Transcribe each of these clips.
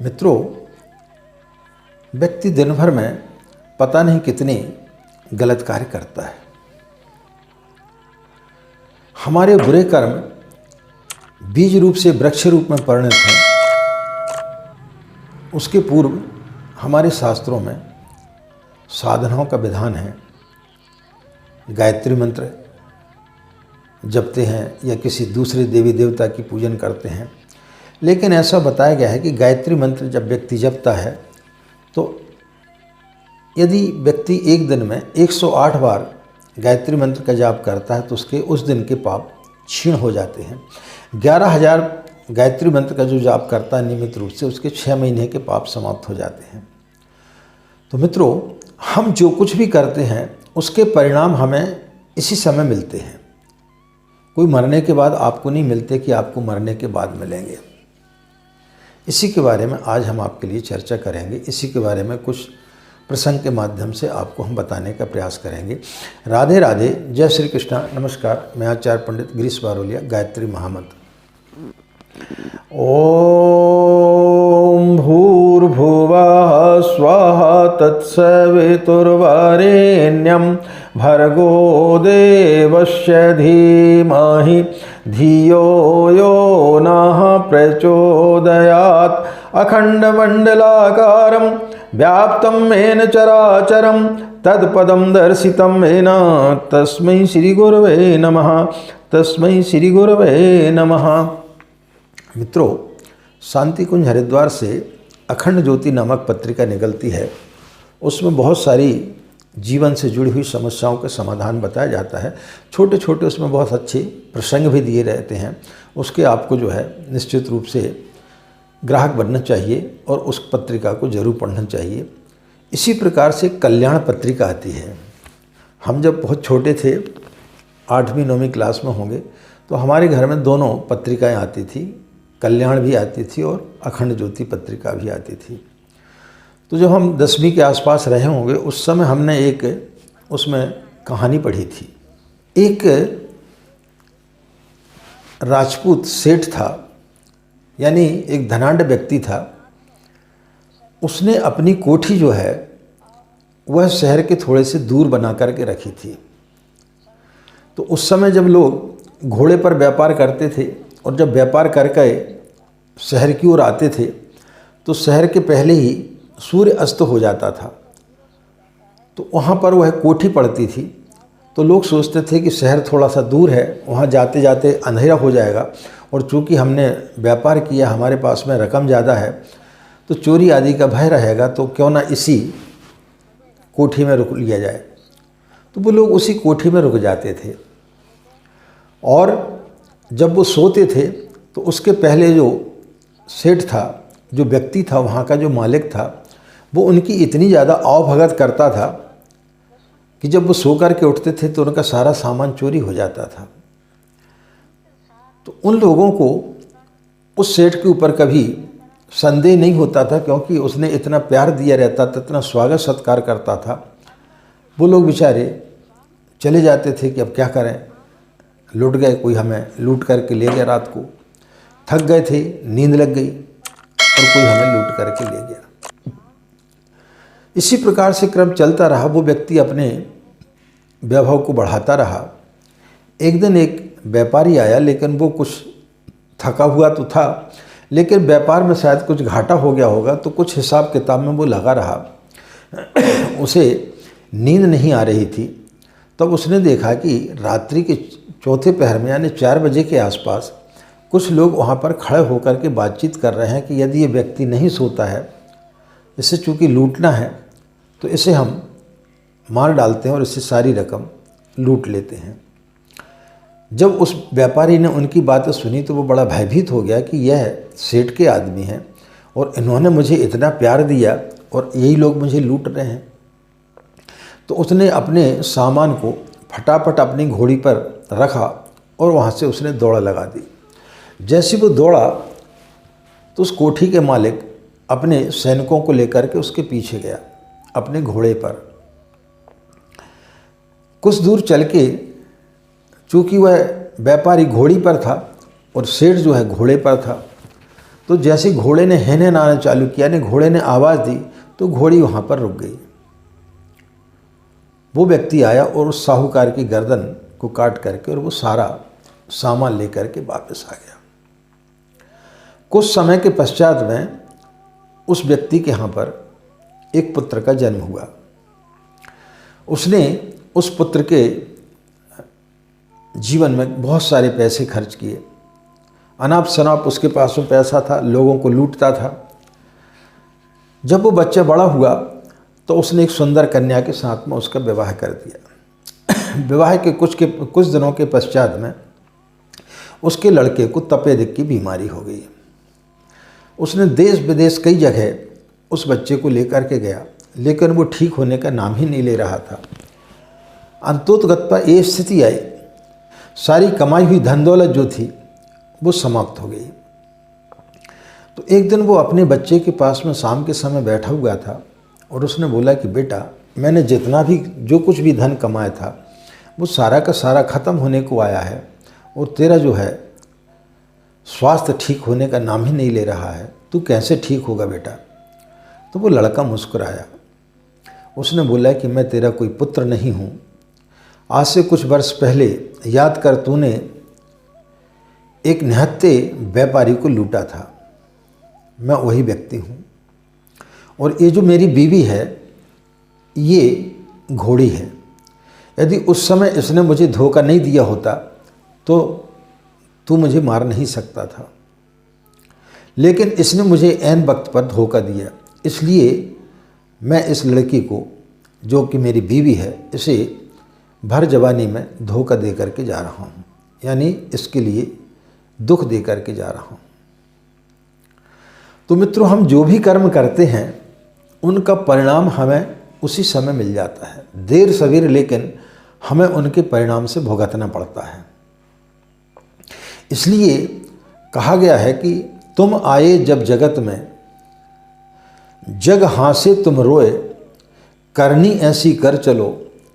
मित्रों, व्यक्ति दिन भर में पता नहीं कितने गलत कार्य करता है। हमारे बुरे कर्म बीज रूप से वृक्ष रूप में परिणत हैं। उसके पूर्व हमारे शास्त्रों में साधनाओं का विधान है। गायत्री मंत्र जपते हैं या किसी दूसरे देवी देवता की पूजन करते हैं, लेकिन ऐसा बताया गया है कि गायत्री मंत्र जब व्यक्ति जपता है तो यदि व्यक्ति एक दिन में 108 बार गायत्री मंत्र का जाप करता है तो उसके उस दिन के पाप क्षीण हो जाते हैं। 11,000 गायत्री मंत्र का जो जाप करता है नियमित रूप से, उसके 6 महीने के पाप समाप्त हो जाते हैं। तो मित्रों, हम जो कुछ भी करते हैं उसके परिणाम हमें इसी समय मिलते हैं। कोई मरने के बाद आपको नहीं मिलते कि आपको मरने के बाद मिलेंगे। इसी के बारे में आज हम आपके लिए चर्चा करेंगे। इसी के बारे में कुछ प्रसंग के माध्यम से आपको हम बताने का प्रयास करेंगे। राधे राधे, जय श्री कृष्ण, नमस्कार। मैं आचार्य पंडित गिरीश बारोलिया। गायत्री महामंत्र। ओम भूर्भुवः स्वः तत्सवितुर्वरेण्यं भर्गो देवस्य धीमहि धियो यो नः प्रचोदयात्। अखण्डमण्डलाकारं व्याप्तं येन चराचरं तत्पदं दर्शितं येन तस्मै श्रीगुरवे नमः। तस्मै श्रीगुरवे नमः। मित्रों, शांति कुंज हरिद्वार से अखंड ज्योति नामक पत्रिका निकलती है। उसमें बहुत सारी जीवन से जुड़ी हुई समस्याओं का समाधान बताया जाता है। छोटे छोटे उसमें बहुत अच्छे प्रसंग भी दिए रहते हैं। उसके आपको जो है निश्चित रूप से ग्राहक बनना चाहिए और उस पत्रिका को जरूर पढ़ना चाहिए। इसी प्रकार से कल्याण पत्रिका आती है। हम जब बहुत छोटे थे, 8वीं 9वीं क्लास में होंगे, तो हमारे घर में दोनों पत्रिकाएं आती थी। कल्याण भी आती थी और अखंड ज्योति पत्रिका भी आती थी। तो जब हम 10वीं के आसपास रहे होंगे, उस समय हमने एक उसमें कहानी पढ़ी थी। एक राजपूत सेठ था, यानी एक धनाढ्य व्यक्ति था। उसने अपनी कोठी जो है वह शहर के थोड़े से दूर बना करके रखी थी। तो उस समय जब लोग घोड़े पर व्यापार करते थे और जब व्यापार करके शहर की ओर आते थे तो शहर के पहले ही सूर्य अस्त हो जाता था। तो वहाँ पर वह कोठी पड़ती थी। तो लोग सोचते थे कि शहर थोड़ा सा दूर है, वहाँ जाते जाते अंधेरा हो जाएगा, और चूँकि हमने व्यापार किया, हमारे पास में रकम ज़्यादा है, तो चोरी आदि का भय रहेगा, तो क्यों ना इसी कोठी में रुक लिया जाए। तो वो लोग उसी कोठी में रुक जाते थे। और जब वो सोते थे तो उसके पहले जो सेठ था, जो व्यक्ति था, वहाँ का जो मालिक था, वो उनकी इतनी ज़्यादा आवभगत करता था कि जब वो सो कर के उठते थे तो उनका सारा सामान चोरी हो जाता था। तो उन लोगों को उस सेठ के ऊपर कभी संदेह नहीं होता था, क्योंकि उसने इतना प्यार दिया रहता था, इतना स्वागत सत्कार करता था। वो लोग बेचारे चले जाते थे कि अब क्या करें, लुट गए, कोई हमें लूट करके ले गया, रात को थक गए थे, नींद लग गई और कोई हमें लूट करके ले गया। इसी प्रकार से क्रम चलता रहा। वो व्यक्ति अपने वैभव को बढ़ाता रहा। एक दिन एक व्यापारी आया, लेकिन वो कुछ थका हुआ तो था, लेकिन व्यापार में शायद कुछ घाटा हो गया होगा, तो कुछ हिसाब किताब में वो लगा रहा। उसे नींद नहीं आ रही थी। तब उसने देखा कि रात्रि के चौथे पहर में, यानी 4 बजे के आसपास, कुछ लोग वहाँ पर खड़े होकर के बातचीत कर रहे हैं कि यदि ये व्यक्ति नहीं सोता है, इसे चूँकि लूटना है, तो इसे हम मार डालते हैं और इससे सारी रकम लूट लेते हैं। जब उस व्यापारी ने उनकी बातें सुनी तो वो बड़ा भयभीत हो गया कि यह सेठ के आदमी हैं और इन्होंने मुझे इतना प्यार दिया और यही लोग मुझे लूट रहे हैं। तो उसने अपने सामान को फटाफट अपनी घोड़ी पर रखा और वहाँ से उसने दौड़ लगा दी। जैसे वो दौड़ा तो उस कोठी के मालिक अपने सैनिकों को लेकर के उसके पीछे गया अपने घोड़े पर। कुछ दूर चल के, चूँकि वह व्यापारी घोड़ी पर था और सेठ जो है घोड़े पर था, तो जैसे घोड़े ने हेने नाना चालू किया, ने घोड़े ने आवाज़ दी तो घोड़ी वहाँ पर रुक गई। वो व्यक्ति आया और उस साहूकार की गर्दन को काट करके और वो सारा सामान लेकर के वापस आ गया। कुछ समय के पश्चात में उस व्यक्ति के यहाँ पर एक पुत्र का जन्म हुआ। उसने उस पुत्र के जीवन में बहुत सारे पैसे खर्च किए, अनाप शनाप उसके पास में पैसा था, लोगों को लूटता था। जब वो बच्चा बड़ा हुआ तो उसने एक सुंदर कन्या के साथ में उसका विवाह कर दिया। विवाह के कुछ दिनों के पश्चात में उसके लड़के को तपेदिक की बीमारी हो गई। उसने देश विदेश कई जगह उस बच्चे को लेकर के गया, लेकिन वो ठीक होने का नाम ही नहीं ले रहा था। अंतोतगत्वा ये स्थिति आई, सारी कमाई हुई धन दौलत जो थी वो समाप्त हो गई। तो एक दिन वो अपने बच्चे के पास में शाम के समय बैठा हुआ था और उसने बोला कि बेटा, मैंने जितना भी जो कुछ भी धन कमाया था वो सारा का सारा ख़त्म होने को आया है और तेरा जो है स्वास्थ्य ठीक होने का नाम ही नहीं ले रहा है, तू कैसे ठीक होगा बेटा। तो वो लड़का मुस्कुराया। उसने बोला कि मैं तेरा कोई पुत्र नहीं हूँ। आज से कुछ वर्ष पहले याद कर, तूने एक निहत्थे व्यापारी को लूटा था, मैं वही व्यक्ति हूँ। और ये जो मेरी बीवी है ये घोड़ी है। यदि उस समय इसने मुझे धोखा नहीं दिया होता तो तू मुझे मार नहीं सकता था, लेकिन इसने मुझे ऐन वक्त पर धोखा दिया, इसलिए मैं इस लड़की को जो कि मेरी बीवी है इसे भर जवानी में धोखा दे करके जा रहा हूँ, यानी इसके लिए दुख दे करके जा रहा हूँ। तो मित्रों, हम जो भी कर्म करते हैं उनका परिणाम हमें उसी समय मिल जाता है, देर सवेर, लेकिन हमें उनके परिणाम से भुगतना पड़ता है। इसलिए कहा गया है कि तुम आए जब जगत में, जग हासे तुम रोए, करनी ऐसी कर चलो,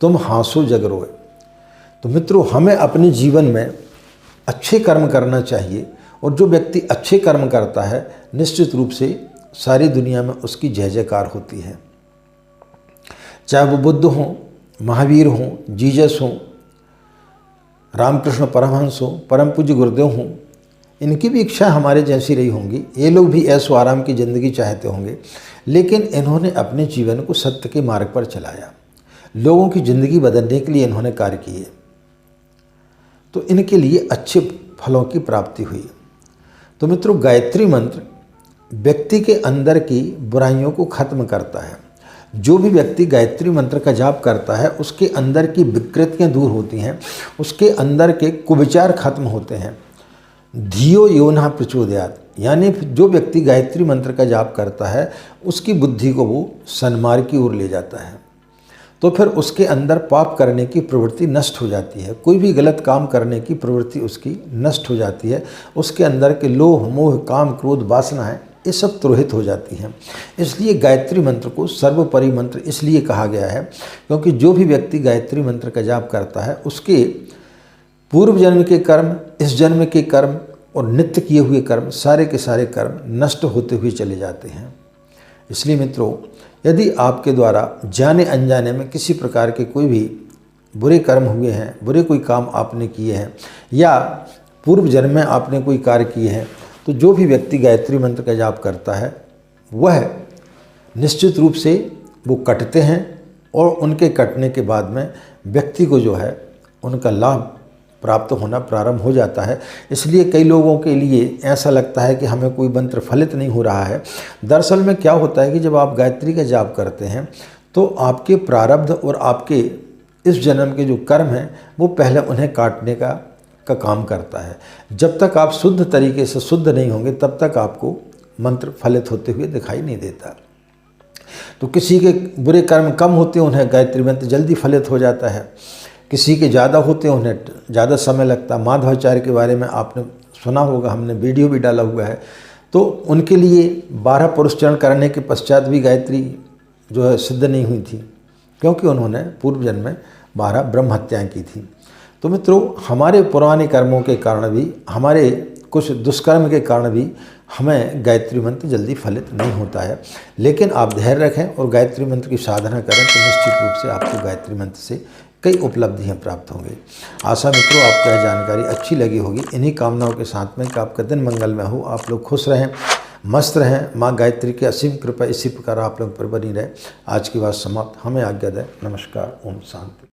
तुम हासो जग रोए। तो मित्रों, हमें अपने जीवन में अच्छे कर्म करना चाहिए, और जो व्यक्ति अच्छे कर्म करता है निश्चित रूप से सारी दुनिया में उसकी जय जयकार होती है। चाहे वो बुद्ध हों, महावीर हों, जीसस हों, रामकृष्ण परमहंस हों, परम पूज्य गुरुदेव हों, इनकी भी इच्छा हमारे जैसी रही होंगी। ये लोग भी ऐसो आराम की ज़िंदगी चाहते होंगे, लेकिन इन्होंने अपने जीवन को सत्य के मार्ग पर चलाया, लोगों की ज़िंदगी बदलने के लिए इन्होंने कार्य किए, तो इनके लिए अच्छे फलों की प्राप्ति हुई। तो मित्रों, गायत्री मंत्र व्यक्ति के अंदर की बुराइयों को खत्म करता है। जो भी व्यक्ति गायत्री मंत्र का जाप करता है उसके अंदर की विकृतियाँ दूर होती हैं, उसके अंदर के कुविचार खत्म होते हैं। धियो योनः प्रचोदयात्, यानी जो व्यक्ति गायत्री मंत्र का जाप करता है उसकी बुद्धि को वो सन्मार्ग की ओर ले जाता है, तो फिर उसके अंदर पाप करने की प्रवृत्ति नष्ट हो जाती है, कोई भी गलत काम करने की प्रवृत्ति उसकी नष्ट हो जाती है। उसके अंदर के लोभ, मोह, काम, क्रोध, वासनाएं ये सब तुरहित हो जाती हैं। इसलिए गायत्री मंत्र को सर्वोपरि मंत्र इसलिए कहा गया है क्योंकि जो भी व्यक्ति गायत्री मंत्र का जाप करता है उसके पूर्व जन्म के कर्म, इस जन्म के कर्म और नित्य किए हुए कर्म, सारे के सारे कर्म नष्ट होते हुए चले जाते हैं। इसलिए मित्रों, यदि आपके द्वारा जाने अनजाने में किसी प्रकार के कोई भी बुरे कर्म हुए हैं, बुरे कोई काम आपने किए हैं, या पूर्व जन्म में आपने कोई कार्य किए हैं, तो जो भी व्यक्ति गायत्री मंत्र का जाप करता है वह निश्चित रूप से वो कटते हैं, और उनके कटने के बाद में व्यक्ति को जो है उनका लाभ प्राप्त होना प्रारंभ हो जाता है। इसलिए कई लोगों के लिए ऐसा लगता है कि हमें कोई मंत्र फलित नहीं हो रहा है। दरअसल में क्या होता है कि जब आप गायत्री का जाप करते हैं तो आपके प्रारब्ध और आपके इस जन्म के जो कर्म हैं वो पहले उन्हें काटने का काम करता है। जब तक आप शुद्ध तरीके से शुद्ध नहीं होंगे तब तक आपको मंत्र फलित होते हुए दिखाई नहीं देता। तो किसी के बुरे कर्म कम होते हैं, उन्हें गायत्री मंत्र जल्दी फलित हो जाता है। किसी के ज़्यादा होते हैं, उन्हें ज़्यादा समय लगता। माधवाचार्य के बारे में आपने सुना होगा, हमने वीडियो भी डाला हुआ है। तो उनके लिए 12 पुरुषचरण करने के पश्चात भी गायत्री जो है सिद्ध नहीं हुई थी, क्योंकि उन्होंने पूर्व जन्म में 12 ब्रह्म हत्याएँ की थी। तो मित्रों, हमारे पुराने कर्मों के कारण भी, हमारे कुछ दुष्कर्म के कारण भी हमें गायत्री मंत्र जल्दी फलित नहीं होता है। लेकिन आप धैर्य रखें और गायत्री मंत्र की साधना करें तो निश्चित रूप से आपको गायत्री मंत्र से कई उपलब्धियां प्राप्त होंगी। आशा मित्रों, आपको यह जानकारी अच्छी लगी होगी। इन्हीं कामनाओं के साथ में कि आपका दिन मंगलमय हो, आप लोग खुश रहें, मस्त रहें, माँ गायत्री की असीम कृपा इसी प्रकार आप लोग पर बनी रहे। आज की बात समाप्त। हमें आज्ञा दें। नमस्कार। ओम शांति।